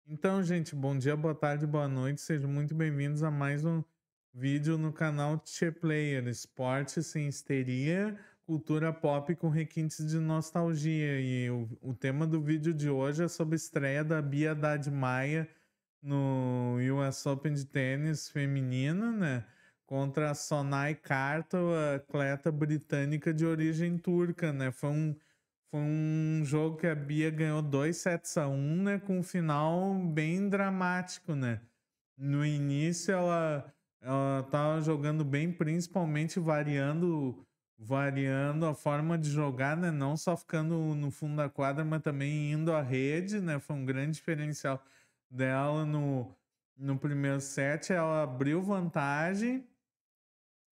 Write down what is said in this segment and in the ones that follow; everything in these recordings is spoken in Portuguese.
Então, gente, bom dia, boa tarde, boa noite. Sejam muito bem-vindos a mais um vídeo no canal Tchê Player, esporte sem histeria, cultura pop com requintes de nostalgia. E o tema do vídeo de hoje é sobre a estreia da Bia Haddad Maia no US Open de tênis feminino, né? Contra a Sonay Kartal, a atleta britânica de origem turca, né? Foi um jogo que a Bia ganhou 2 sets a 1, né, com um final bem dramático, né. No início ela estava jogando bem, principalmente variando a forma de jogar, né, não só ficando no fundo da quadra, mas também indo à rede, né, foi um grande diferencial dela no primeiro set. Ela abriu vantagem,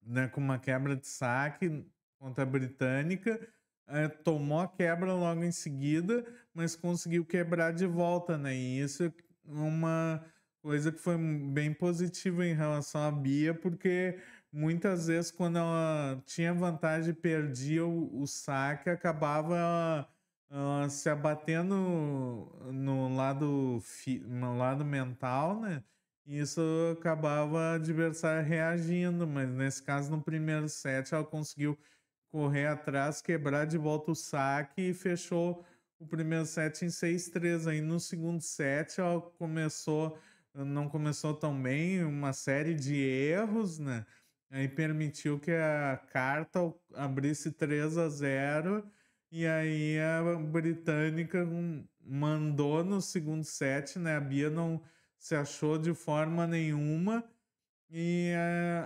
né, com uma quebra de saque contra a britânica, tomou a quebra logo em seguida, mas conseguiu quebrar de volta, né? E isso é uma coisa que foi bem positiva em relação à Bia, porque muitas vezes quando ela tinha vantagem e perdia o saque, acabava ela se abatendo no lado mental, né? E isso acabava o adversário reagindo, mas nesse caso, no primeiro set, ela conseguiu correr atrás, quebrar de volta o saque e fechou o primeiro set em 6-3. Aí no segundo set, ela não começou tão bem, uma série de erros, né? Aí permitiu que a carta abrisse 3-0 e aí a britânica mandou no segundo set, né? A Bia não se achou de forma nenhuma e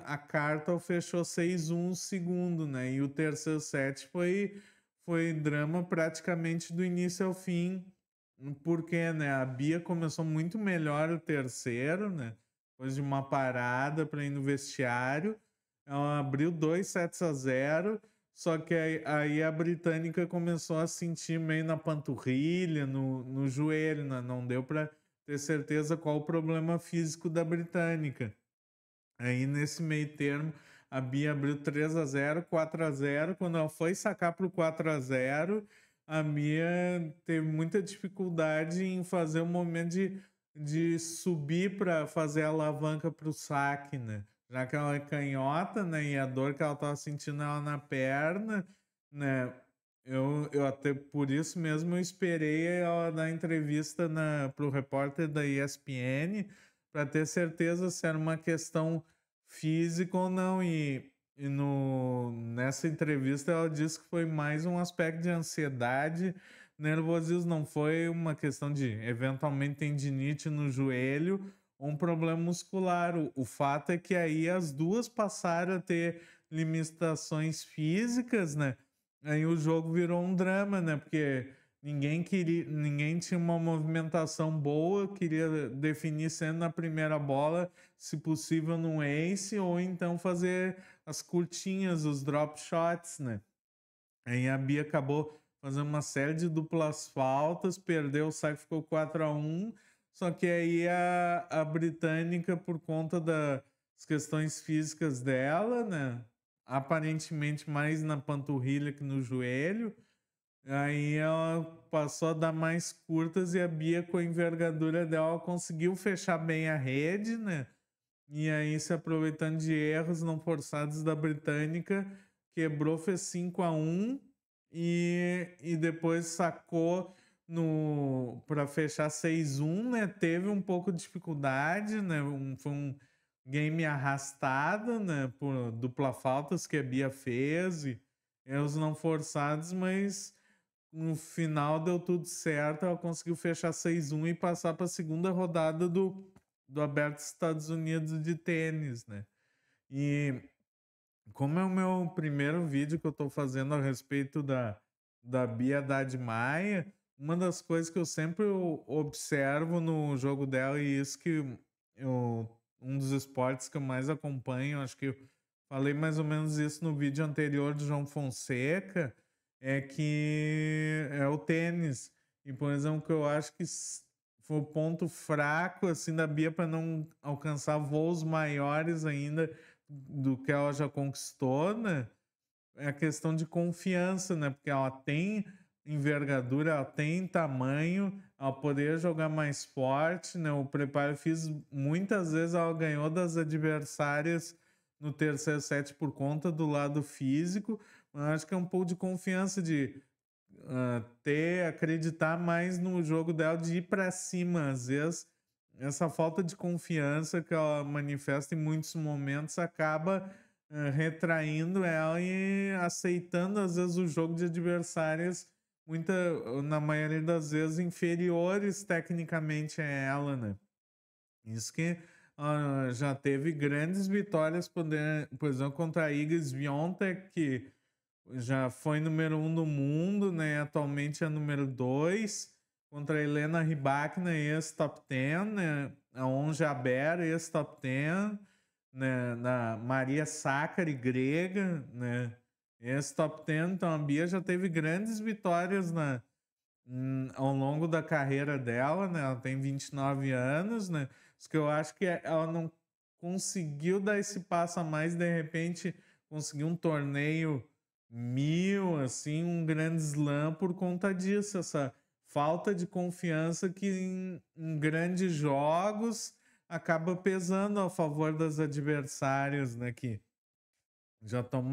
a Cartel fechou 6-1 o segundo, né? E o terceiro set foi drama praticamente do início ao fim, porque, né, a Bia começou muito melhor o terceiro, né? Depois de uma parada para ir no vestiário, ela abriu 2 sets a 0, só que aí a britânica começou a sentir meio na panturrilha, no joelho, né? Não deu para ter certeza qual o problema físico da britânica. Aí nesse meio termo, a Bia abriu 3-0, 4-0. Quando ela foi sacar para o 4-0, a Bia teve muita dificuldade em fazer o momento de subir para fazer a alavanca para o saque, né? Já que ela é canhota, né? E a dor que ela estava sentindo ela na perna, né? Eu até por isso mesmo eu esperei ela dar entrevista para o repórter da ESPN para ter certeza se era uma questão física ou não. E nessa entrevista ela disse que foi mais um aspecto de ansiedade, nervosismo, não foi uma questão de eventualmente tendinite no joelho ou um problema muscular. O fato é que aí as duas passaram a ter limitações físicas, né? Aí o jogo virou um drama, né? Porque ninguém tinha uma movimentação boa, queria definir sendo na primeira bola, se possível num ace, ou então fazer as curtinhas, os drop shots, né? Aí a Bia acabou fazendo uma série de duplas faltas, perdeu o saque, ficou 4-1. Só que aí a britânica, por conta das questões físicas dela, né? Aparentemente mais na panturrilha que no joelho. Aí ela passou a dar mais curtas e a Bia, com a envergadura dela, conseguiu fechar bem a rede, né? E aí, se aproveitando de erros não forçados da britânica, quebrou, fez 5-1 e depois sacou no para fechar 6-1, né? Teve um pouco de dificuldade, né? Foi um game arrastado, né? Por dupla faltas que a Bia fez e erros não forçados, mas no final deu tudo certo. Ela conseguiu fechar 6-1 e passar para a segunda rodada do Aberto dos Estados Unidos de tênis, né? E como é o meu primeiro vídeo que eu estou fazendo a respeito da Bia Haddad Maia, uma das coisas que eu sempre observo no jogo dela, e isso que um dos esportes que eu mais acompanho, acho que eu falei mais ou menos isso no vídeo anterior do João Fonseca, é que é o tênis. E, por exemplo, que eu acho que foi o ponto fraco assim da Bia para não alcançar voos maiores ainda do que ela já conquistou, né? É a questão de confiança, né? Porque ela tem envergadura, ela tem tamanho, ela poderia jogar mais forte, né? O preparo físico, muitas vezes ela ganhou das adversárias no terceiro set por conta do lado físico, mas eu acho que é um pouco de confiança de acreditar mais no jogo dela, de ir para cima. Às vezes, essa falta de confiança que ela manifesta em muitos momentos acaba retraindo ela e aceitando, às vezes, o jogo de adversárias, na maioria das vezes, inferiores tecnicamente a ela, né? Isso que já teve grandes vitórias, por exemplo, contra a Iga Swiatek, que já foi número um do mundo, né? Atualmente é número 2. Contra a Helena Rybakina, ex-top 10, né? A Ons Jabeur, ex-top 10, né? Na Maria Sakkari, grega, né? Ex-top 10. Então a Bia já teve grandes vitórias ao longo da carreira dela, né? Ela tem 29 anos, né? Isso que eu acho que ela não conseguiu dar esse passo a mais, de repente conseguir um torneio 1000, assim, um grande slam por conta disso, essa falta de confiança que em grandes jogos acaba pesando a favor das adversárias, né? Que já estão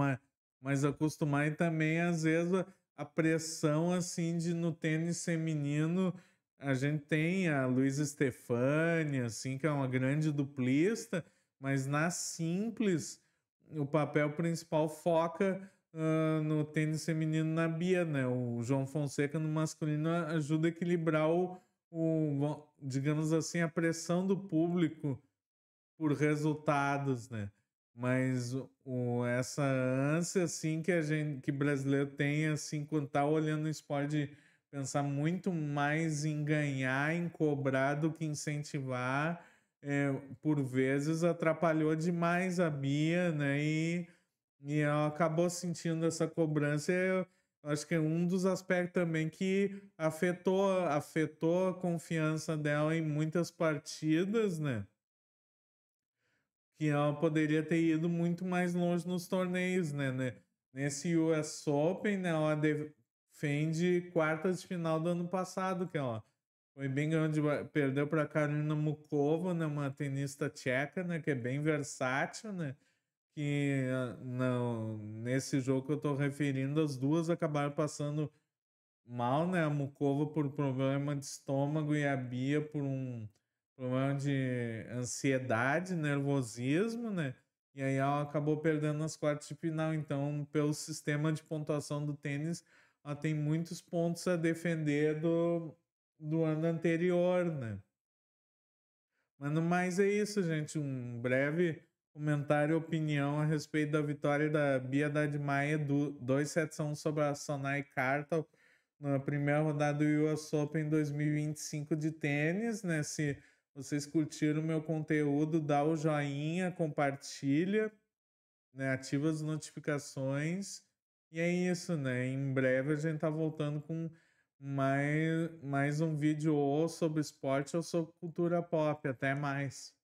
mais acostumados, e também às vezes a pressão assim de no tênis feminino a gente tem a Luísa Stefani, assim, que é uma grande duplista, mas na simples o papel principal foca no tênis feminino na Bia, né? O João Fonseca no masculino ajuda a equilibrar digamos assim, a pressão do público por resultados, né? Mas essa ânsia, assim, que brasileiro tem, assim, quando tá olhando o esporte, de pensar muito mais em ganhar, em cobrar do que incentivar, por vezes atrapalhou demais a Bia, né? E ela acabou sentindo essa cobrança. Eu acho que é um dos aspectos também que afetou a confiança dela em muitas partidas, né? Que ela poderia ter ido muito mais longe nos torneios, né? Nesse US Open, né, ela defende quartas de final do ano passado, que ela foi bem grande, perdeu para Karolina Mukova, né, uma tenista tcheca, né, que é bem versátil, né? Que não, nesse jogo que eu tô referindo, as duas acabaram passando mal, né? A Mukova por problema de estômago e a Bia por um problema de ansiedade, nervosismo, né? E aí ela acabou perdendo nas quartas de final. Então, pelo sistema de pontuação do tênis, ela tem muitos pontos a defender do ano anterior, né? Mas no mais é isso, gente. Um breve comentário e opinião a respeito da vitória da Bia Haddad Maia do 2-7-1 sobre a Sonai Kartal na primeira rodada do US Open 2025 de tênis, né? Se vocês curtiram o meu conteúdo, dá o joinha, compartilha, né? Ativa as notificações. E é isso, né? Em breve a gente tá voltando com mais um vídeo ou sobre esporte ou sobre cultura pop. Até mais.